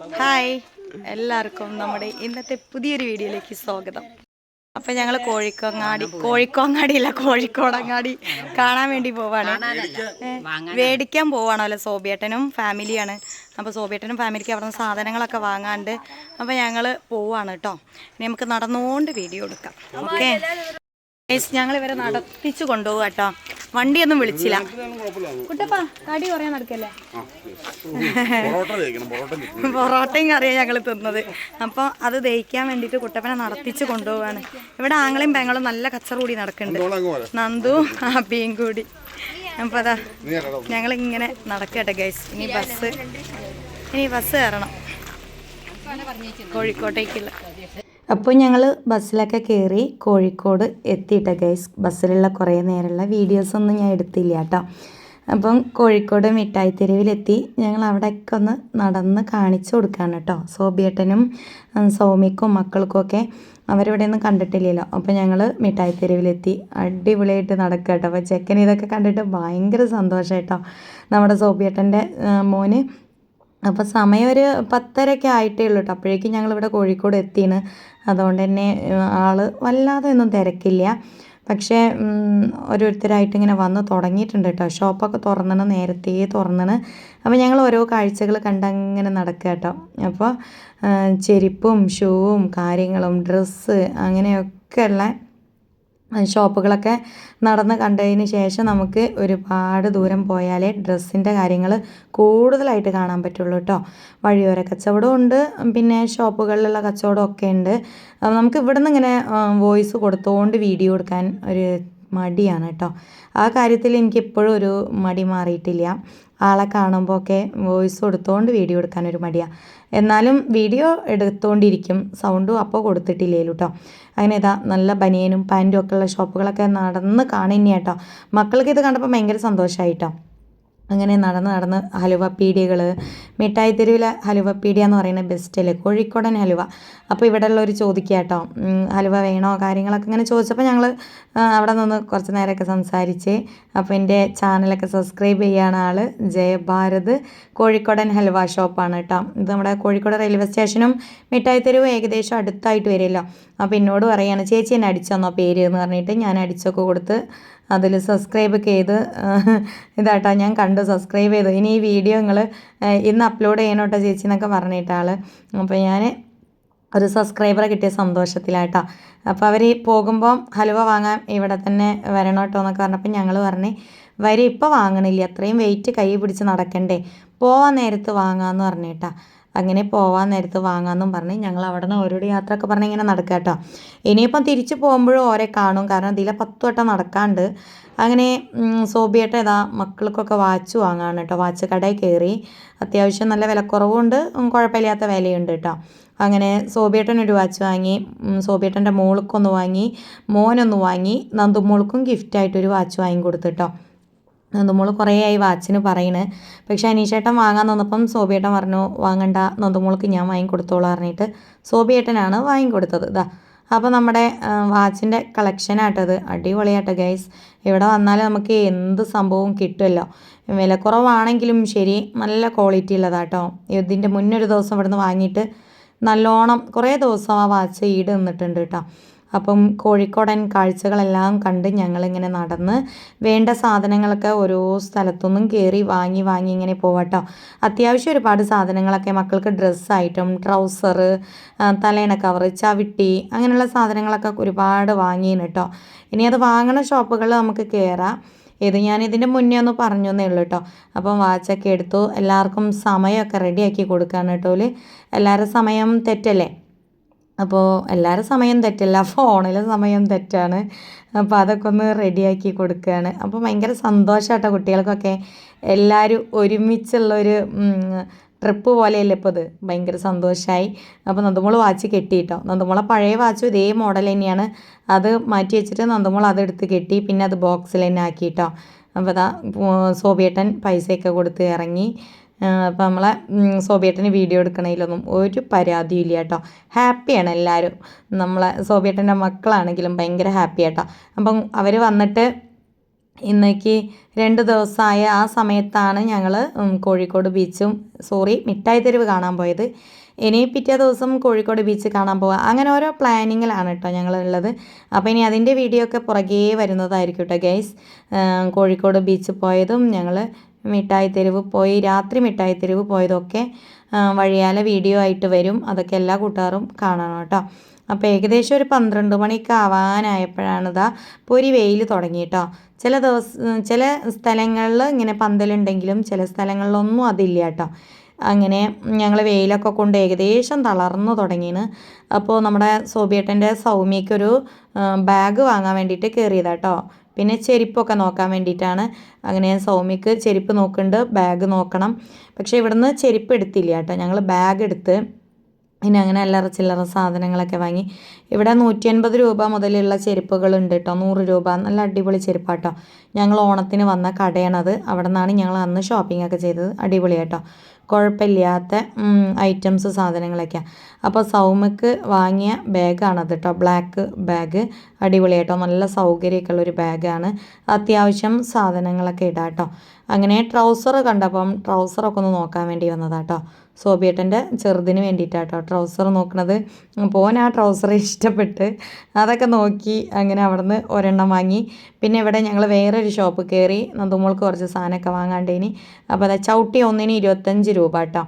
Hi എല്ലാവർക്കും നമ്മുടെ ഇന്നത്തെ പുതിയൊരു വീഡിയോയിലേക്ക് സ്വാഗതം. അപ്പം ഞങ്ങൾ കോഴിക്കോങ്ങാടിയല്ല കോഴിക്കോടങ്ങാടി കാണാൻ വേണ്ടി പോവാണ്. മേടിക്കാൻ പോവാണല്ലോ. സോബിയേട്ടനും ഫാമിലിയാണ്. അപ്പോൾ സോബിയേട്ടനും ഫാമിലിക്ക് അവിടെ നിന്ന് സാധനങ്ങളൊക്കെ വാങ്ങാണ്ട് അപ്പോൾ ഞങ്ങൾ പോവാണ് കേട്ടോ. ഇനി നമുക്ക് നടന്നുകൊണ്ട് വീഡിയോ എടുക്കാം. ഓക്കെ, ഞങ്ങൾ ഇവരെ നടത്തിച്ചു കൊണ്ടുപോകുക കേട്ടോ. വണ്ടിയൊന്നും വിളിച്ചില്ല. കുട്ടപ്പാ കടി പറയാൻ നടക്കല്ലേ. പൊറോട്ടയും കറിയാണ് ഞങ്ങൾ തിന്നത്. അപ്പോൾ അത് ദഹിക്കാൻ വേണ്ടിയിട്ട് കുട്ടപ്പനെ നടത്തിച്ച് കൊണ്ടുപോവാണ്. ഇവിടെ ആങ്ങളെയും പെങ്ങളും നല്ല കച്ചറ കൂടി നടക്കുന്നുണ്ട്, നന്ദു അബിയും കൂടി. അപ്പോൾ അതാ ഞങ്ങളിങ്ങനെ നടക്കട്ടെ ഗൈസ്. ഇനി ബസ് കയറണം കോഴിക്കോട്ടേക്കുള്ള. അപ്പോൾ ഞങ്ങൾ ബസ്സിലൊക്കെ കയറി കോഴിക്കോട് എത്തിയിട്ട ഗൈസ്. ബസ്സിലുള്ള കുറേ നേരമുള്ള വീഡിയോസൊന്നും ഞാൻ എടുത്തില്ല കേട്ടോ. അപ്പം കോഴിക്കോട് മിഠായി തെരുവിലെത്തി. ഞങ്ങൾ അവിടെയൊക്കെ ഒന്ന് നടന്ന് കാണിച്ചു കൊടുക്കുകയാണ് കേട്ടോ. സോബിയേട്ടനും സൗമിക്കും മക്കൾക്കുമൊക്കെ അവരിവിടെ ഒന്നും കണ്ടിട്ടില്ലല്ലോ. അപ്പോൾ ഞങ്ങൾ മിഠായി തെരുവിലെത്തി. അടിപൊളിയായിട്ട് നടക്കുക കേട്ടോ. അപ്പോൾ ചെക്കൻ ഇതൊക്കെ കണ്ടിട്ട് ഭയങ്കര സന്തോഷം കേട്ടോ, നമ്മുടെ സോബിയേട്ടൻ്റെ മോന്. അപ്പോൾ സമയം ഒരു 10:30 ആയിട്ടേ ഉള്ളൂ കേട്ടോ. അപ്പോഴേക്കും ഞങ്ങളിവിടെ കോഴിക്കോട് എത്തിയാണ്. അതുകൊണ്ട് തന്നെ ആൾ വല്ലാതെ ഒന്നും തിരക്കില്ല. പക്ഷേ ഓരോരുത്തരായിട്ട് ഇങ്ങനെ വന്ന് തുടങ്ങിയിട്ടുണ്ട് കേട്ടോ. ഷോപ്പൊക്കെ നേരത്തെ തുറന്നണ്. അപ്പോൾ ഞങ്ങൾ ഓരോ കാഴ്ചകൾ കണ്ടങ്ങനെ നടക്കുക കേട്ടോ. അപ്പോൾ ചെരുപ്പും ഷൂവും കാര്യങ്ങളും ഡ്രസ്സ് അങ്ങനെയൊക്കെയുള്ള ഷോപ്പുകളൊക്കെ നടന്ന് കണ്ടതിന് ശേഷം നമുക്ക് ഒരുപാട് ദൂരം പോയാലേ ഡ്രസ്സിൻ്റെ കാര്യങ്ങൾ കൂടുതലായിട്ട് കാണാൻ പറ്റുള്ളൂ കേട്ടോ. വഴിയോര കച്ചവടവും ഉണ്ട്, പിന്നെ ഷോപ്പുകളിലുള്ള കച്ചവടമൊക്കെ ഉണ്ട്. നമുക്ക് ഇവിടെ നിന്ന് ഇങ്ങനെ വോയിസ് കൊടുത്തുകൊണ്ട് വീഡിയോ എടുക്കാൻ ഒരു മടിയാണ് കേട്ടോ. ആ കാര്യത്തിൽ എനിക്കിപ്പോഴും ഒരു മടി മാറിയിട്ടില്ല. ആളെ കാണുമ്പോൾ ഒക്കെ വോയിസ് കൊടുത്തുകൊണ്ട് വീഡിയോ എടുക്കാനൊരു മടിയാണ്. എന്നാലും വീഡിയോ എടുത്തുകൊണ്ടിരിക്കും, സൗണ്ടും അപ്പോൾ കൊടുത്തിട്ടില്ലേലും കേട്ടോ. അങ്ങനെ ഇതാ നല്ല ബനിയനും പാൻറ്റും ഒക്കെ ഉള്ള ഷോപ്പുകളൊക്കെ നടന്ന് കാണുന്നതാണ് കേട്ടോ. മക്കൾക്ക് ഇത് കണ്ടപ്പോൾ ഭയങ്കര സന്തോഷമായിട്ടോ. അങ്ങനെ നടന്ന് ഹലുവ പീടികകൾ, മിഠായി തെരുവിലെ ഹലുവ പീടിക എന്ന് പറയുന്നത് ബെസ്റ്റ് അല്ലേ, കോഴിക്കോടൻ ഹലുവ. അപ്പോൾ ഇവിടെ ഉള്ളവർ ചോദിക്കുക കേട്ടോ, ഹലുവ വേണോ കാര്യങ്ങളൊക്കെ ഇങ്ങനെ ചോദിച്ചപ്പോൾ ഞങ്ങൾ അവിടെ നിന്ന് കുറച്ച് നേരമൊക്കെ സംസാരിച്ച്. അപ്പോൾ എൻ്റെ ചാനലൊക്കെ സബ്സ്ക്രൈബ് ചെയ്യുകയാണ് ആൾ. ജയഭാരത് കോഴിക്കോടൻ ഹലുവ ഷോപ്പാണ് കേട്ടോ. ഇത് നമ്മുടെ കോഴിക്കോട് റെയിൽവേ സ്റ്റേഷനും മിഠായി തെരുവും ഏകദേശം അടുത്തായിട്ട് വരുമല്ലോ. അപ്പോൾ എന്നോട് പറയുകയാണ്, ചേച്ചി എന്നെ അടിച്ചു തന്നോ പേര് എന്ന് പറഞ്ഞിട്ട് ഞാൻ അടിച്ചൊക്കെ കൊടുത്ത് അതിൽ സബ്സ്ക്രൈബ് ചെയ്ത് ഇതാട്ടോ ഞാൻ കണ്ടു, സബ്സ്ക്രൈബ് ചെയ്തു. ഇനി ഈ വീഡിയോ നിങ്ങൾ ഇന്ന് അപ്ലോഡ് ചെയ്യണോട്ടോ ചേച്ചി എന്നൊക്കെ പറഞ്ഞിട്ടാൾ. അപ്പോൾ ഞാൻ ഒരു സബ്സ്ക്രൈബറെ കിട്ടിയ സന്തോഷത്തിലാട്ടോ. അപ്പോൾ അവർ പോകുമ്പോൾ ഹലുവ വാങ്ങാൻ ഇവിടെ തന്നെ വരണം കേട്ടോ എന്നൊക്കെ പറഞ്ഞപ്പോൾ ഞങ്ങൾ പറഞ്ഞ് വരി ഇപ്പോൾ വാങ്ങണില്ല, അത്രയും വെയിറ്റ് കൈ പിടിച്ച് നടക്കണ്ടേ, പോവാൻ നേരത്ത് വാങ്ങാമെന്ന് പറഞ്ഞിട്ടാ. അങ്ങനെ പോവാൻ നേരത്ത് വാങ്ങാമെന്നും പറഞ്ഞ് ഞങ്ങൾ അവിടെ നിന്ന് ഓരോട് യാത്ര ഒക്കെ പറഞ്ഞ് ഇങ്ങനെ നടക്കുക കേട്ടോ. ഇനിയിപ്പം തിരിച്ച് പോകുമ്പോഴും ഓരെ കാണും, കാരണം ഇതിലെ 10 വട്ടം നടക്കാണ്ട്. അങ്ങനെ സോബിയേട്ടൻ ഇതാ മക്കൾക്കൊക്കെ വാച്ച് വാങ്ങാണ് കേട്ടോ. വാച്ച് കടയിൽ കയറി. അത്യാവശ്യം നല്ല വിലക്കുറവുണ്ട്, കുഴപ്പമില്ലാത്ത വിലയുണ്ട് കേട്ടോ. അങ്ങനെ സോബിയേട്ടനൊരു വാച്ച് വാങ്ങി, സോബിയേട്ടൻ്റെ മോൾക്കൊന്ന് വാങ്ങി, മോനൊന്ന് വാങ്ങി, നന്ദുമോൾക്കും ഗിഫ്റ്റായിട്ടൊരു വാച്ച് വാങ്ങി കൊടുത്തു കേട്ടോ. നന്ദുമോൾ കുറേ ആയി വാച്ചിന് പറയണ്. പക്ഷേ അനീഷേട്ടൻ വാങ്ങാൻ തന്നപ്പം സോബിയേട്ടൻ പറഞ്ഞു വാങ്ങണ്ട, നന്ദുമോൾക്ക് ഞാൻ വാങ്ങിക്കൊടുത്തോളാം പറഞ്ഞിട്ട് സോബിയേട്ടനാണ് വാങ്ങിക്കൊടുത്തത്. ഇതാ അപ്പോൾ നമ്മുടെ വാച്ചിൻ്റെ കളക്ഷനായിട്ടത്. അടിപൊളിയാട്ടോ ഗൈസ്. ഇവിടെ വന്നാൽ നമുക്ക് എന്ത് സംഭവവും കിട്ടുമല്ലോ. വിലക്കുറവാണെങ്കിലും ശരി, നല്ല ക്വാളിറ്റി ഉള്ളതാട്ടോ. ഇതിൻ്റെ മുന്നൊരു ദിവസം ഇവിടുന്ന് വാങ്ങിയിട്ട് നല്ലോണം കുറേ ദിവസം ആ വാച്ച് ഈട് നിന്നിട്ടുണ്ട് കേട്ടോ. അപ്പം കോഴിക്കോടൻ കാഴ്ചകളെല്ലാം കണ്ട് ഞങ്ങളിങ്ങനെ നടന്ന് വേണ്ട സാധനങ്ങളൊക്കെ ഓരോ സ്ഥലത്തുനിന്നും കയറി വാങ്ങി ഇങ്ങനെ പോവാട്ടോ. അത്യാവശ്യം ഒരുപാട് സാധനങ്ങളൊക്കെ മക്കൾക്ക് ഡ്രസ്സായിട്ടും ട്രൗസർ, തലേണ കവർ, ചവിട്ടി അങ്ങനെയുള്ള സാധനങ്ങളൊക്കെ ഒരുപാട് വാങ്ങിയാണ് കേട്ടോ. ഇനി അത് വാങ്ങണ ഷോപ്പുകളിൽ നമുക്ക് കയറാം. ഞാനിതിൻ്റെ മുന്നേ ഒന്ന് പറഞ്ഞു എന്നേ ഉള്ളൂ കേട്ടോ. അപ്പം വാച്ചൊക്കെ എടുത്തു. എല്ലാവർക്കും സമയമൊക്കെ റെഡിയാക്കി കൊടുക്കുകയാണ് കേട്ടോ. എല്ലാവരും സമയം തെറ്റല്ലേ, അപ്പോൾ എല്ലാവരും സമയം തെറ്റില്ല, ഫോണിൽ സമയം തെറ്റാണ്. അപ്പോൾ അതൊക്കെ ഒന്ന് റെഡിയാക്കി കൊടുക്കുകയാണ്. അപ്പോൾ ഭയങ്കര സന്തോഷമാട്ടോ കുട്ടികൾക്കൊക്കെ. എല്ലാവരും ഒരുമിച്ചുള്ളൊരു ട്രിപ്പ് പോലെയല്ലേ ഇപ്പോൾ ഇത്. ഭയങ്കര സന്തോഷമായി. അപ്പോൾ നന്ദുമോൾ വാച്ച് കെട്ടി കേട്ടോ. നന്ദുമോളെ പഴയ വാച്ചും ഇതേ മോഡൽ തന്നെയാണ്. അത് മാറ്റി വെച്ചിട്ട് നന്ദുമോൾ അതെടുത്ത് കെട്ടി, പിന്നെ അത് ബോക്സിൽ തന്നെ ആക്കി കേട്ടോ. അപ്പോൾ അതാ സോബിയേട്ടൻ പൈസയൊക്കെ കൊടുത്ത് ഇറങ്ങി. അപ്പോൾ നമ്മളെ സോബിയേട്ടന് വീഡിയോ എടുക്കണതിലൊന്നും ഒരു പരാതിയും ഇല്ല കേട്ടോ. ഹാപ്പിയാണ് എല്ലാവരും. നമ്മളെ സോബിയേട്ടൻ്റെ മക്കളാണെങ്കിലും ഭയങ്കര ഹാപ്പി കേട്ടോ. അപ്പം അവർ വന്നിട്ട് ഇന്നേക്ക് 2 ദിവസമായ ആ സമയത്താണ് ഞങ്ങൾ കോഴിക്കോട് ബീച്ചും മിഠായി തെരുവ് കാണാൻ പോയത്. ഇനി പിറ്റേ ദിവസം കോഴിക്കോട് ബീച്ച് കാണാൻ പോവുക. അങ്ങനെ ഓരോ പ്ലാനിങ്ങിലാണ് കേട്ടോ ഞങ്ങളുള്ളത്. അപ്പോൾ ഇനി അതിൻ്റെ വീഡിയോ ഒക്കെ പുറകേ വരുന്നതായിരിക്കും കേട്ടോ ഗൈസ്. കോഴിക്കോട് ബീച്ച് പോയതും ഞങ്ങൾ മിഠായി തെരുവ് പോയി, രാത്രി മിഠായി തെരുവ് പോയതൊക്കെ വഴിയാലെ വീഡിയോ ആയിട്ട് വരും. അതൊക്കെ എല്ലാ കൂട്ടുകാരും കാണണം കേട്ടോ. അപ്പോൾ ഏകദേശം ഒരു 12 മണിയൊക്കെ ആവാനായപ്പോഴാണ് പൊരി വെയിൽ തുടങ്ങി കേട്ടോ. ചില സ്ഥലങ്ങളിൽ ഇങ്ങനെ പന്തലുണ്ടെങ്കിലും ചില സ്ഥലങ്ങളിലൊന്നും അതില്ല കേട്ടോ. അങ്ങനെ ഞങ്ങൾ വെയിലൊക്കെ കൊണ്ട് ഏകദേശം തളർന്നു തുടങ്ങിയാണ്. അപ്പോൾ നമ്മുടെ സോബിയേട്ടൻ്റെ സൗമ്യയ്ക്കൊരു ബാഗ് വാങ്ങാൻ വേണ്ടിയിട്ട് കയറിയതാട്ടോ. പിന്നെ ചെരുപ്പൊക്കെ നോക്കാൻ വേണ്ടിയിട്ടാണ്. അങ്ങനെ സൗമ്യക്ക് ചെരുപ്പ് നോക്കുന്നുണ്ട്, ബാഗ് നോക്കണം. പക്ഷേ ഇവിടുന്ന് ചെരുപ്പ് എടുത്തില്ല കേട്ടോ, ഞങ്ങൾ ബാഗ് എടുത്ത് പിന്നെ അങ്ങനെ അല്ലറ ചില്ലറ സാധനങ്ങളൊക്കെ വാങ്ങി. ഇവിടെ 150 രൂപ മുതലുള്ള ചെരുപ്പുകളുണ്ട് കേട്ടോ, 100 രൂപ. നല്ല അടിപൊളി ചെരുപ്പാട്ടോ. ഞങ്ങൾ ഓണത്തിന് വന്ന കടയാണത്. അവിടെ നിന്നാണ് ഞങ്ങൾ അന്ന് ഷോപ്പിംഗ് ഒക്കെ ചെയ്തത്. അടിപൊളിയാട്ടോ, കുഴപ്പമില്ലാത്ത ഐറ്റംസ് സാധനങ്ങളൊക്കെ. അപ്പോൾ സൗമ്യക്ക് വാങ്ങിയ ബാഗാണത് കേട്ടോ, ബ്ലാക്ക് ബാഗ്. അടിപൊളിയാട്ടോ, നല്ല സൗകര്യമൊക്കെ ഉള്ളൊരു ബാഗാണ്. അത്യാവശ്യം സാധനങ്ങളൊക്കെ ഇടാം കേട്ടോ. അങ്ങനെ ട്രൗസർ കണ്ടപ്പം ട്രൗസറൊക്കെ ഒന്ന് നോക്കാൻ വേണ്ടി വന്നതാട്ടോ. സോബിയേട്ടൻ്റെ ചെറുതിന് വേണ്ടിയിട്ടാട്ടോ ട്രൗസർ നോക്കണത്. പോൻ ആ ട്രൗസർ ഇഷ്ടപ്പെട്ട് അതൊക്കെ നോക്കി അങ്ങനെ അവിടെ നിന്ന് ഒരെണ്ണം വാങ്ങി. പിന്നെ ഇവിടെ ഞങ്ങൾ വേറൊരു ഷോപ്പ് കയറി, നന്ദുമോൾക്ക് കുറച്ച് സാധനമൊക്കെ വാങ്ങാണ്ടേനി. അപ്പോൾ അതാ ചവിട്ടി ഒന്നിന് 25 രൂപ കേട്ടോ.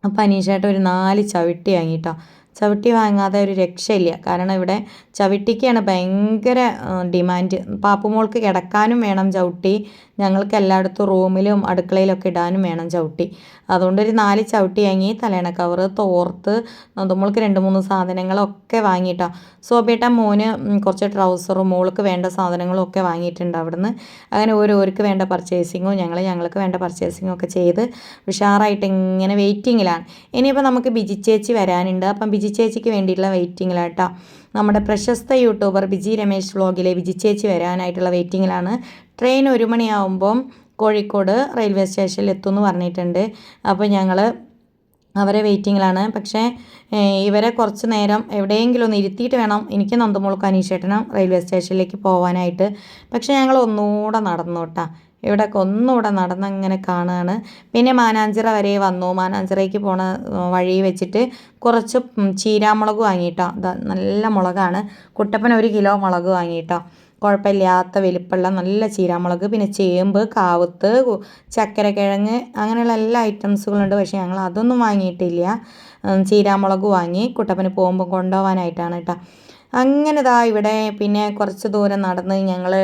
അപ്പോൾ അനീഷേട്ടൻ ഒരു 4 ചവിട്ടി വാങ്ങിട്ടോ. ചവിട്ടി വാങ്ങാതെ ഒരു രക്ഷയില്ല. കാരണം ഇവിടെ ചവിട്ടിക്കാണ് ഭയങ്കര ഡിമാൻഡ്. പാപ്പുമോൾക്ക് കിടക്കാനും വേണം ചവിട്ടി, ഞങ്ങൾക്ക് എല്ലായിടത്തും റൂമിലും അടുക്കളയിലൊക്കെ ഇടാനും വേണം ചവിട്ടി. അതുകൊണ്ടൊരു 4 ചവിട്ടി വാങ്ങി. തലേണ കവറ്, തോർത്ത്, നന്ദുമോൾക്ക് 2-3 സാധനങ്ങളൊക്കെ വാങ്ങിയിട്ടോ. സോബേട്ട മോന് കുറച്ച് ട്രൗസറും മോൾക്ക് വേണ്ട സാധനങ്ങളും ഒക്കെ വാങ്ങിയിട്ടുണ്ട് അവിടുന്ന്. അങ്ങനെ ഓരോർക്ക് വേണ്ട പർച്ചേസിങ്ങും ഞങ്ങൾക്ക് വേണ്ട പർച്ചേസിങ്ങും ഒക്കെ ചെയ്ത് ഉഷാറായിട്ട് ഇങ്ങനെ വെയിറ്റിങ്ങിലാണ്. ഇനിയിപ്പോൾ നമുക്ക് ബിജി ചേച്ചി വരാനുണ്ട്. അപ്പം ബിജി ചേച്ചിക്ക് വേണ്ടിയിട്ടുള്ള വെയിറ്റിങ്ങിലാണ് കേട്ടോ. നമ്മുടെ പ്രശസ്ത യൂട്യൂബർ ബിജി രമേശ് വ്ളോഗിലെ ബിജി ചേച്ചി വരാനായിട്ടുള്ള വെയിറ്റിങ്ങിലാണ്. ട്രെയിൻ 1 മണിയാവുമ്പം കോഴിക്കോട് റെയിൽവേ സ്റ്റേഷനിൽ എത്തുമെന്ന് പറഞ്ഞിട്ടുണ്ട്. അപ്പോൾ ഞങ്ങൾ അവരെ വെയിറ്റിങ്ങിലാണ്. പക്ഷേ ഇവരെ കുറച്ച് നേരം എവിടെയെങ്കിലും ഒന്ന് ഇരുത്തിയിട്ട് വേണം എനിക്ക് നന്ദുമോൾക്കും അനീഷേട്ടനും റെയിൽവേ സ്റ്റേഷനിലേക്ക് പോകാനായിട്ട്. പക്ഷേ ഞങ്ങൾ ഒന്നുകൂടെ നടന്നു കേട്ടോ. ഇവിടെയൊക്കെ ഒന്നുകൂടെ നടന്നങ്ങനെ കാണുകയാണ്. പിന്നെ മാനാഞ്ചിറ വരെ വന്നു. മാനാഞ്ചിറയ്ക്ക് പോണ വഴി വെച്ചിട്ട് കുറച്ച് ചീരാമുളക് വാങ്ങിയിട്ടോ. നല്ല മുളകാണ്. കുട്ടപ്പൻ 1 കിലോ മുളക് വാങ്ങിയിട്ടോ. കുഴപ്പമില്ലാത്ത വലിപ്പമുള്ള നല്ല ചീരാമുളക്. പിന്നെ ചേമ്പ്, കാവുത്ത്, ചക്കരക്കിഴങ്ങ്, അങ്ങനെയുള്ള എല്ലാ ഐറ്റംസുകളുണ്ട്. പക്ഷേ ഞങ്ങൾ അതൊന്നും വാങ്ങിയിട്ടില്ല. ചീരാമുളക് വാങ്ങി കുട്ടപ്പന് പോകുമ്പോൾ കൊണ്ടുപോകാനായിട്ടാണ് കേട്ടോ. അങ്ങനെ ഇവിടെ പിന്നെ കുറച്ച് ദൂരം നടന്ന് ഞങ്ങൾ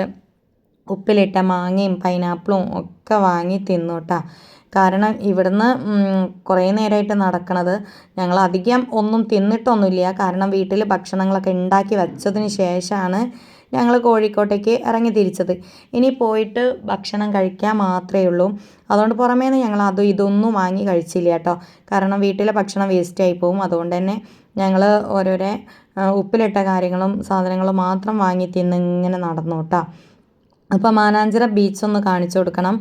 ഉപ്പിലിട്ട മാങ്ങയും പൈനാപ്പിളും ഒക്കെ വാങ്ങി തിന്നു കേട്ടോ. കാരണം ഇവിടുന്ന് കുറേ നേരമായിട്ട് നടക്കണത്. ഞങ്ങൾ അധികം ഒന്നും തിന്നിട്ടൊന്നുമില്ല. കാരണം വീട്ടിൽ ഭക്ഷണങ്ങളൊക്കെ ഉണ്ടാക്കി വെച്ചതിന് ശേഷമാണ് ഞങ്ങൾ കോഴിക്കോട്ടേക്ക് ഇറങ്ങി തിരിച്ചത്. ഇനി പോയിട്ട് ഭക്ഷണം കഴിക്കാൻ മാത്രമേ ഉള്ളൂ. അതുകൊണ്ട് പുറമേ നിന്ന് ഞങ്ങൾ ഇതൊന്നും വാങ്ങി കഴിച്ചില്ല കേട്ടോ. കാരണം വീട്ടിലെ ഭക്ഷണം വേസ്റ്റായി പോകും. അതുകൊണ്ട് തന്നെ ഞങ്ങൾ ഓരോരോ ഉപ്പിലിട്ട കാര്യങ്ങളും സാധനങ്ങളും മാത്രം വാങ്ങി തിന്ന് ഇങ്ങനെ നടന്നു കേട്ടോ. അപ്പോൾ മാനാഞ്ചിറ ബീച്ച് ഒന്ന് കാണിച്ചു കൊടുക്കണം.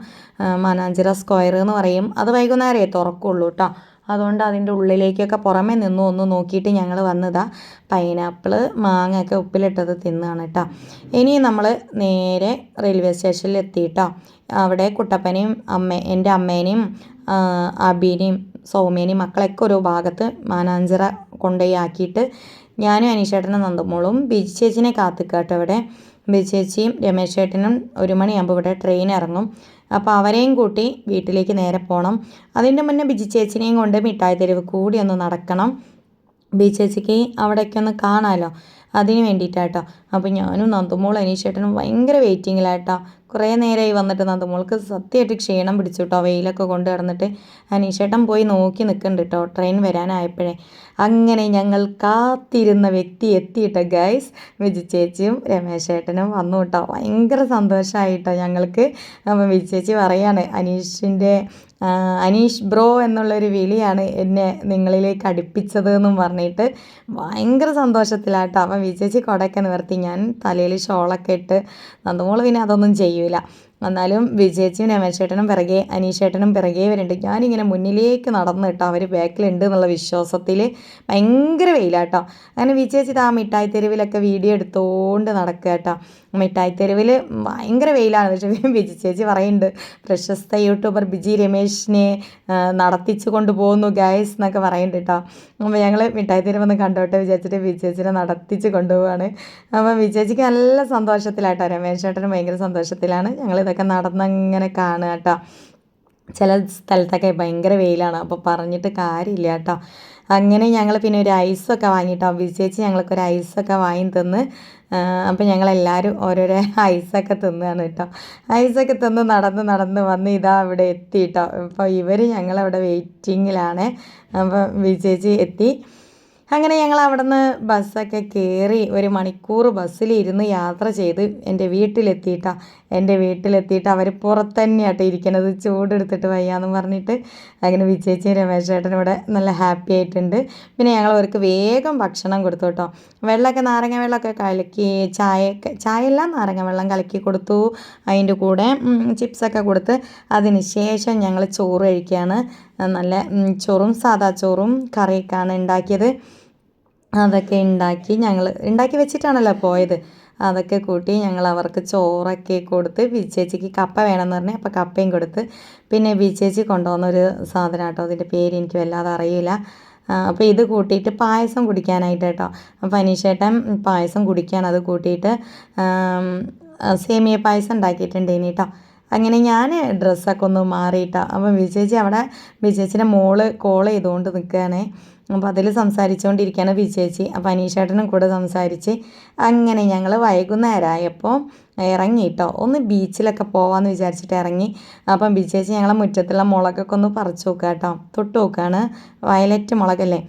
മാനാഞ്ചിറ സ്ക്വയർ എന്ന് പറയും. അത് വൈകുന്നേരമേ തുറക്കുള്ളൂ കേട്ടോ. അതുകൊണ്ട് അതിൻ്റെ ഉള്ളിലേക്കൊക്കെ പുറമേ നിന്നും ഒന്ന് നോക്കിയിട്ട് ഞങ്ങൾ വന്നതാ. പൈനാപ്പിൾ, മാങ്ങ ഒക്കെ ഉപ്പിലിട്ടത് തിന്നാണ് കേട്ടോ. ഇനി നമ്മൾ നേരെ റെയിൽവേ സ്റ്റേഷനിൽ എത്തിയിട്ടോ. അവിടെ കുട്ടപ്പനെയും എൻ്റെ അമ്മേനെയും അബീനെയും സൗമ്യനെയും മക്കളൊക്കെ ഒരു ഭാഗത്ത് മാനാഞ്ചിറ കൊണ്ടുപോയി ആക്കിയിട്ട് ഞാനും അനീഷേട്ടനും നന്ദുമോളും ബിജി ചേച്ചിനെ കാത്തിക്കാട്ടോ. ഇവിടെ ബിജി ചേച്ചിയും രമേശ് ചേട്ടനും 1 മണിയാകുമ്പോൾ ഇവിടെ ട്രെയിൻ ഇറങ്ങും. അപ്പോൾ അവരെയും കൂട്ടി വീട്ടിലേക്ക് നേരെ പോകണം. അതിൻ്റെ മുന്നേ ബിജി ചേച്ചിനെയും കൊണ്ട് മിഠായി തെരുവ് കൂടി ഒന്ന് നടക്കണം. ബിജി ചേച്ചിക്ക് അവിടേക്ക് ഒന്ന് കാണാമല്ലോ, അതിന് വേണ്ടിയിട്ടാട്ടോ. അപ്പോൾ ഞാനും നന്ദുമോളും അനീഷേട്ടനും ഭയങ്കര വെയിറ്റിങ്ങിലാട്ടോ. കുറേ നേരമായി വന്നിട്ട് നന്ദുമോൾക്ക് സത്യമായിട്ട് ക്ഷീണം പിടിച്ചു കേട്ടോ. വെയിലൊക്കെ കൊണ്ട് കിടന്നിട്ട് അനീഷേട്ടൻ പോയി നോക്കി നിൽക്കുന്നുണ്ട് കേട്ടോ ട്രെയിൻ വരാനായപ്പോഴേ. അങ്ങനെ ഞങ്ങൾ കാത്തിരുന്ന വ്യക്തി എത്തിയിട്ടോ ഗൈസ്. വിജി ചേച്ചിയും രമേശ് ചേട്ടനും വന്നു കേട്ടോ. ഭയങ്കര സന്തോഷമായിട്ടോ ഞങ്ങൾക്ക്. അപ്പം വിജി ചേച്ചി പറയാണ് അനീഷ് ബ്രോ എന്നുള്ളൊരു വിളിയാണ് എന്നെ നിങ്ങളിലേക്ക് അടുപ്പിച്ചത് എന്നും പറഞ്ഞിട്ട് ഭയങ്കര സന്തോഷത്തിലാട്ടോ. അപ്പം വിജി ചേച്ചി കൊടയൊക്കെ നിവർത്തി, ഞാൻ തലയിൽ ഷോളൊക്കെ ഇട്ട്. നന്ദുമോൾ പിന്നെ അതൊന്നും ചെയ്യൂല. എന്നാലും വിജയേച്ചിയും രമേശേട്ടനും പിറകെ അനീഷേട്ടനും പിറകെ വരുന്നുണ്ട്. ഞാനിങ്ങനെ മുന്നിലേക്ക് നടന്നു കേട്ടോ, അവർ ബാക്കിലുണ്ട് എന്നുള്ള വിശ്വാസത്തിൽ. ഭയങ്കര വെയിലാട്ടോ. അങ്ങനെ വിജയേച്ചി ആ മിഠായി തെരുവിലൊക്കെ വീഡിയോ എടുത്തുകൊണ്ട് നടക്കുക കേട്ടോ. മിഠായി തെരുവിൽ ഭയങ്കര വെയിലാണ്. പക്ഷേ ബിജി ചേച്ചി പറയുന്നുണ്ട് പ്രശസ്ത യൂട്യൂബർ ബിജി രമേശിനെ നടത്തിച്ചു കൊണ്ടുപോകുന്നു ഗൈസ് എന്നൊക്കെ പറയുന്നുണ്ട് കേട്ടോ. അപ്പോൾ ഞങ്ങൾ മിഠായി തെരുവൊന്ന് കണ്ടോട്ടെ വിചാരിച്ചിട്ട് വിജയേച്ചിനെ നടത്തിച്ച് കൊണ്ടുപോവാണ്. അപ്പോൾ വിജയേച്ചിക്ക് നല്ല സന്തോഷത്തിലാട്ടോ, രമേശ് ചേട്ടനും ഭയങ്കര സന്തോഷത്തിലാണ്. ഞങ്ങളിതൊക്കെ നടന്നങ്ങനെ കാണുക കേട്ടോ. ചില സ്ഥലത്തൊക്കെ ഭയങ്കര വെയിലാണ്, അപ്പോൾ പറഞ്ഞിട്ട് കാര്യമില്ല കേട്ടോ. അങ്ങനെ ഞങ്ങൾ പിന്നെ ഒരു ഐസൊക്കെ വാങ്ങിയിട്ടോ. വിജയിച്ച് ഞങ്ങൾക്കൊരു ഐസൊക്കെ വാങ്ങി തന്ന്. അപ്പോൾ ഞങ്ങളെല്ലാവരും ഓരോരോ ഐസൊക്കെ തിന്നുകയാണ് കേട്ടോ. ഐസൊക്കെ തിന്ന് നടന്ന് വന്ന് ഇതാ ഇവിടെ എത്തി കേട്ടോ. അപ്പോൾ ഇവർ ഞങ്ങളവിടെ വെയിറ്റിങ്ങിലാണ്. അപ്പോൾ വിജയിച്ച് എത്തി. അങ്ങനെ ഞങ്ങൾ അവിടെ നിന്ന് ബസ്സൊക്കെ കയറി 1 മണിക്കൂർ ബസ്സിലിരുന്ന് യാത്ര ചെയ്ത് എൻ്റെ വീട്ടിലെത്തിയിട്ട് അവർ പുറത്ത് തന്നെയാട്ടോ ഇരിക്കണത്, ചൂടെടുത്തിട്ട് വയ്യാന്ന് പറഞ്ഞിട്ട്. അങ്ങനെ വിജയിച്ചും രമേശ് ചേട്ടനും ഇവിടെ നല്ല ഹാപ്പി ആയിട്ടുണ്ട്. പിന്നെ ഞങ്ങൾ അവർക്ക് വേഗം ഭക്ഷണം കൊടുത്തു കേട്ടോ. വെള്ളമൊക്കെ നാരങ്ങ വെള്ളമൊക്കെ കലക്കി, ചായയെല്ലാം നാരങ്ങ വെള്ളം കലക്കി കൊടുത്തു. അതിൻ്റെ കൂടെ ചിപ്സൊക്കെ കൊടുത്ത് അതിന് ശേഷം ഞങ്ങൾ ചോറ് കഴിക്കുകയാണ്. നല്ല ചോറും സാദാ ചോറും കറിയൊക്കെയാണ് ഉണ്ടാക്കിയത്. അതൊക്കെ ഉണ്ടാക്കി വെച്ചിട്ടാണല്ലോ പോയത്. അതൊക്കെ കൂട്ടി ഞങ്ങൾ അവർക്ക് ചോറൊക്കെ കൊടുത്ത്. ബിച്ചേച്ചിക്ക് കപ്പ വേണമെന്ന് പറഞ്ഞാൽ അപ്പോൾ കപ്പയും കൊടുത്ത്. പിന്നെ ബിച്ചേച്ചി കൊണ്ടുവന്നൊരു സാധനം കേട്ടോ, അതിൻ്റെ പേര് എനിക്ക് വല്ലാതെ അറിയില്ല. അപ്പോൾ ഇത് കൂട്ടിയിട്ട് പായസം കുടിക്കാനായിട്ട് കേട്ടോ. അപ്പോൾ അനീഷേട്ടൻ പായസം കുടിക്കാൻ അത് കൂട്ടിയിട്ട് സേമിയ പായസം ഉണ്ടാക്കിയിട്ടുണ്ട് ഇനി കേട്ടോ. അങ്ങനെ ഞാൻ ഡ്രസ്സൊക്കെ ഒന്ന് മാറിയിട്ടോ. അപ്പം വിജേച്ചിൻ്റെ മോള് കോൾ ചെയ്തുകൊണ്ട് നിൽക്കുകയാണേ. അപ്പോൾ അതിൽ സംസാരിച്ചുകൊണ്ടിരിക്കുകയാണ് വിജേച്ചി. അപ്പോൾ അനീഷേട്ടനും കൂടെ സംസാരിച്ച് അങ്ങനെ ഞങ്ങൾ വൈകുന്നേരമായപ്പോൾ ഇറങ്ങി കേട്ടോ. ഒന്ന് ബീച്ചിലൊക്കെ പോകാമെന്ന് വിചാരിച്ചിട്ട് ഇറങ്ങി. അപ്പം വിജേച്ചി ഞങ്ങളെ മുറ്റത്തുള്ള മുളകൊക്കെ ഒന്ന് പറിച്ച് നോക്കുക കേട്ടോ. തൊട്ട് നോക്കുകയാണ്, വയലറ്റ് മുളകല്ലേ.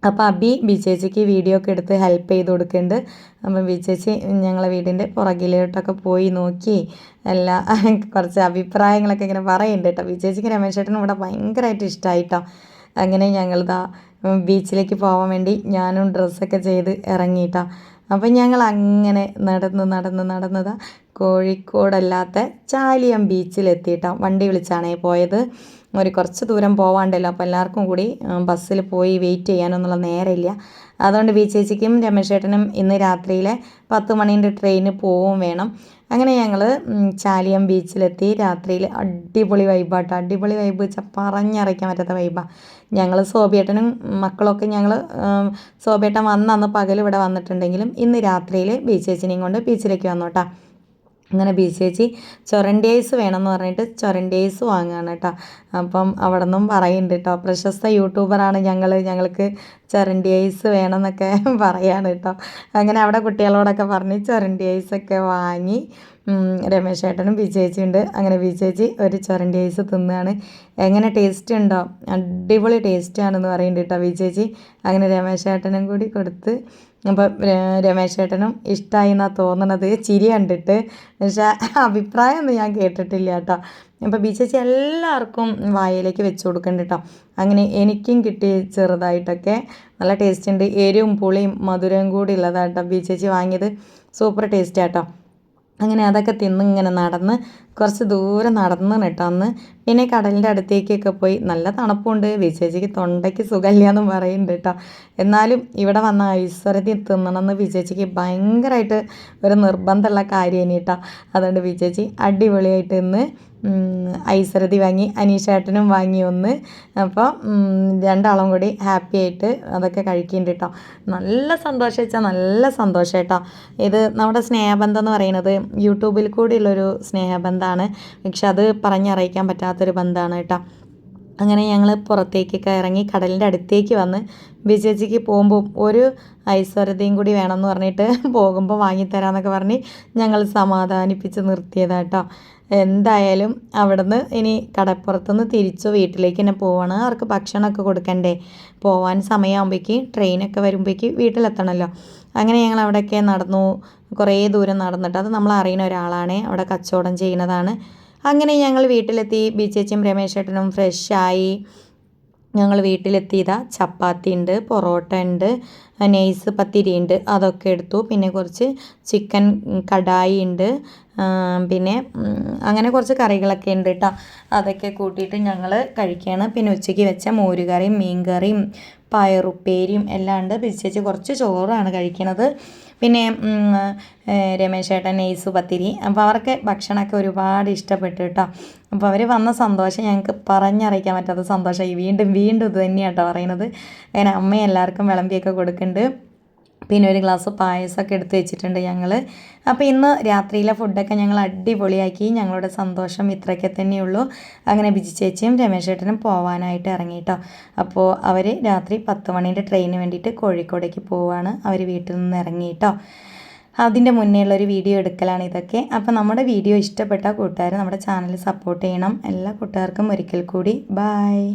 അപ്പോൾ അബി ബിച്ചേച്ചിക്ക് വീഡിയോ ഒക്കെ എടുത്ത് ഹെൽപ്പ് ചെയ്ത് കൊടുക്കുന്നുണ്ട്. അപ്പം ബിച്ചേച്ചി ഞങ്ങളെ വീടിൻ്റെ പുറകിലോട്ടൊക്കെ പോയി നോക്കി കുറച്ച് അഭിപ്രായങ്ങളൊക്കെ ഇങ്ങനെ പറയുന്നുണ്ട് കേട്ടോ. ബിച്ചേച്ചിക്ക് രമേശ് ചേട്ടനും ഇവിടെ ഭയങ്കരമായിട്ട് ഇഷ്ടമായിട്ടോ. അങ്ങനെ ഞങ്ങളിതാ ബീച്ചിലേക്ക് പോകാൻ വേണ്ടി ഞാനും ഡ്രസ്സൊക്കെ ചെയ്ത് ഇറങ്ങിയിട്ടോ. അപ്പം ഞങ്ങൾ അങ്ങനെ നടന്നതാ കോഴിക്കോടല്ലാത്ത ചാലിയം ബീച്ചിലെത്തിയിട്ടോ. വണ്ടി വിളിച്ചാണേ പോയത്. കുറച്ച് ദൂരം പോവാണ്ടല്ലോ, അപ്പോൾ എല്ലാവർക്കും കൂടി ബസ്സിൽ പോയി വെയിറ്റ് ചെയ്യാനൊന്നുള്ള നേരമില്ല. അതുകൊണ്ട് ബീച്ചേച്ചിക്കും രമേശ് ചേട്ടനും ഇന്ന് രാത്രിയിലെ 10 മണീൻ്റെ ട്രെയിന് പോവും വേണം. അങ്ങനെ ഞങ്ങൾ ചാലിയം ബീച്ചിലെത്തി. രാത്രിയിൽ അടിപൊളി വൈബാട്ടോ. അടിപൊളി വൈബ് വെച്ചാൽ പറഞ്ഞറിയിക്കാൻ പറ്റാത്ത വൈബാണ്. ഞങ്ങൾ സോബിയേട്ടനും മക്കളൊക്കെ സോബിയേട്ടൻ അന്ന് പകൽ ഇവിടെ വന്നിട്ടുണ്ടെങ്കിലും ഇന്ന് രാത്രിയിൽ ബീച്ചേച്ചിനെയും കൊണ്ട് ബീച്ചിലേക്ക് വന്നോട്ടാ. അങ്ങനെ ബീച്ചേച്ചി ചൊരണ്ടി ഐസ് വേണമെന്ന് പറഞ്ഞിട്ട് ചൊരണ്ടി ഐസ് വാങ്ങുകയാണ് കേട്ടോ. അപ്പം അവിടെ നിന്നും പറയുന്നുണ്ട് കേട്ടോ, പ്രശസ്ത യൂട്യൂബറാണ് ഞങ്ങൾക്ക് ചൊരണ്ടി ഐസ് വേണമെന്നൊക്കെ പറയാണ് കേട്ടോ. അങ്ങനെ അവിടെ കുട്ടികളോടൊക്കെ പറഞ്ഞ് ചൊരണ്ടി ഐസൊക്കെ വാങ്ങി. രമേശ് ചേട്ടനും ബിച്ചേച്ചി ഉണ്ട്. അങ്ങനെ ബിച്ചേച്ചി ഒരു ചൊരണ്ടി ഐസ് തിന്നുകയാണ്. എങ്ങനെ ടേസ്റ്റ് ഉണ്ടോ? അടിപൊളി ടേസ്റ്റാണെന്ന് പറയുന്നുണ്ട് കേട്ടോ ബിച്ചേച്ചി. അങ്ങനെ രമേശ് ചേട്ടനും കൂടി കൊടുത്ത്. അപ്പം രമേശ് ചേട്ടനും ഇഷ്ടമായി എന്നാണ് തോന്നണത്, ചിരി കണ്ടിട്ട്. പക്ഷേ അഭിപ്രായമൊന്നും ഞാൻ കേട്ടിട്ടില്ല കേട്ടോ. അപ്പോൾ ബിച്ചേച്ചി എല്ലാവർക്കും വായയിലേക്ക് വെച്ച് കൊടുക്കുന്നുണ്ട് കേട്ടോ. അങ്ങനെ എനിക്കും കിട്ടി ചെറുതായിട്ടൊക്കെ. നല്ല ടേസ്റ്റ് ഉണ്ട്. എരിവും പുളിയും മധുരവും കൂടി ഉള്ളതാട്ടോ ബിച്ചേച്ചി വാങ്ങിയത്. സൂപ്പർ ടേസ്റ്റ് ആട്ടോ. അങ്ങനെ അതൊക്കെ തിന്നിങ്ങനെ നടന്ന് കുറച്ച് ദൂരം നടന്നു കേട്ടോ അന്ന്. പിന്നെ കടലിൻ്റെ അടുത്തേക്കൊക്കെ പോയി. നല്ല തണുപ്പുണ്ട്. വിജേച്ചിക്ക് തൊണ്ടയ്ക്ക് സുഖമില്ല എന്നും പറയുന്നുണ്ട് കേട്ടോ. എന്നാലും ഇവിടെ വന്ന ഐശ്വര്യത്തിൽ തിന്നണമെന്ന് വിജേച്ചിക്ക് ഭയങ്കരമായിട്ട് ഒരു നിർബന്ധമുള്ള കാര്യം കേട്ടോ. അതുകൊണ്ട് വിജേച്ചി അടിപൊളിയായിട്ട് ഇന്ന് ഐശ്വര്യതി വാങ്ങി, അനീഷേട്ടനും വാങ്ങി ഒന്ന്. അപ്പോൾ രണ്ടാളും കൂടി ഹാപ്പി ആയിട്ട് അതൊക്കെ കഴിക്കുന്നുണ്ട് കേട്ടോ. നല്ല സന്തോഷം വെച്ചാൽ നല്ല സന്തോഷം കേട്ടോ. ഇത് നമ്മുടെ സ്നേഹബന്ധം എന്ന് പറയുന്നത് യൂട്യൂബിൽ കൂടിയുള്ളൊരു സ്നേഹബന്ധമാണ്. പക്ഷെ അത് പറഞ്ഞറിയിക്കാൻ പറ്റാത്തൊരു ബന്ധമാണ് കേട്ടോ. അങ്ങനെ ഞങ്ങൾ പുറത്തേക്കൊക്കെ ഇറങ്ങി കടലിൻ്റെ അടുത്തേക്ക് വന്ന്. ബിജേച്ചിക്ക് പോകുമ്പോൾ ഒരു ഐശ്വര്യതയും കൂടി വേണമെന്ന് പറഞ്ഞിട്ട് പോകുമ്പോൾ വാങ്ങിത്തരാമെന്നൊക്കെ പറഞ്ഞ് ഞങ്ങൾ സമാധാനിപ്പിച്ച് നിർത്തിയതാട്ടോ. എന്തായാലും അവിടുന്ന് ഇനി കടപ്പുറത്തുനിന്ന് തിരിച്ചു വീട്ടിലേക്ക് തന്നെ പോവാണ്. അവർക്ക് ഭക്ഷണമൊക്കെ കൊടുക്കണ്ടേ. പോവാൻ സമയമാകുമ്പോഴേക്ക് ട്രെയിനൊക്കെ വരുമ്പോഴേക്ക് വീട്ടിലെത്തണമല്ലോ. അങ്ങനെ ഞങ്ങൾ അവിടെയൊക്കെ നടന്നു. കുറേ ദൂരം നടന്നിട്ട്, അത് നമ്മൾ അറിയുന്ന ഒരാളാണ്, അവിടെ കച്ചവടം ചെയ്യുന്നതാണ്. അങ്ങനെ ഞങ്ങൾ വീട്ടിലെത്തി. ബിച്ചേച്ചിയും രമേശ് ചേട്ടനും ഫ്രഷായി. ഞങ്ങൾ വീട്ടിലെത്തിയതാ ചപ്പാത്തി ഉണ്ട്, പൊറോട്ട ഉണ്ട്, നെയ്സ് പത്തിരി ഉണ്ട്, അതൊക്കെ എടുത്തു. പിന്നെ കുറച്ച് ചിക്കൻ കടായി ഉണ്ട്, പിന്നെ അങ്ങനെ കുറച്ച് കറികളൊക്കെ ഉണ്ട് കേട്ടോ. അതൊക്കെ കൂട്ടിയിട്ട് ഞങ്ങൾ കഴിക്കുകയാണ്. പിന്നെ ഉച്ചയ്ക്ക് വെച്ച മോരുകറിയും മീൻ കറിയും പയറുപ്പേരിയും എല്ലാം ഉണ്ട്. പിച്ചേച്ച് കുറച്ച് ചോറാണ് കഴിക്കണത്. പിന്നെ രമേശ് ചേട്ടൻ നെയ്സ് പത്തിരി. അപ്പോൾ അവർക്ക് ഭക്ഷണമൊക്കെ ഒരുപാട് ഇഷ്ടപ്പെട്ടു കേട്ടോ. അപ്പോൾ അവർ വന്ന സന്തോഷം ഞങ്ങൾക്ക് പറഞ്ഞറിയിക്കാൻ പറ്റാത്ത സന്തോഷമായി. വീണ്ടും വീണ്ടും ഇത് തന്നെയാണ് കേട്ടോ പറയുന്നത്. അങ്ങനെ അമ്മ എല്ലാവർക്കും വിളമ്പിയൊക്കെ കൊടുക്കുന്നുണ്ട്. പിന്നെ ഒരു ഗ്ലാസ് പായസമൊക്കെ എടുത്ത് വെച്ചിട്ടുണ്ട് ഞങ്ങൾ. അപ്പോൾ ഇന്ന് രാത്രിയിലെ ഫുഡൊക്കെ ഞങ്ങൾ അടിപൊളിയാക്കി. ഞങ്ങളുടെ സന്തോഷം ഇത്രയൊക്കെ തന്നെയുള്ളൂ. അങ്ങനെ ബിജി ചേച്ചിയും രമേശ് ചേട്ടനും പോവാനായിട്ട് ഇറങ്ങി കേട്ടോ. അപ്പോൾ അവർ രാത്രി 10 മണീൻ്റെ ട്രെയിനിന് വേണ്ടിയിട്ട് കോഴിക്കോടേക്ക് പോവുകയാണ്. അവർ വീട്ടിൽ നിന്ന് ഇറങ്ങി കേട്ടോ. അതിൻ്റെ മുന്നേ ഉള്ളൊരു വീഡിയോ എടുക്കലാണ് ഇതൊക്കെ. അപ്പോൾ നമ്മുടെ വീഡിയോ ഇഷ്ടപ്പെട്ട കൂട്ടുകാർ നമ്മുടെ ചാനൽ സപ്പോർട്ട് ചെയ്യണം. എല്ലാ കൂട്ടുകാർക്കും ഒരിക്കൽ കൂടി ബായ്.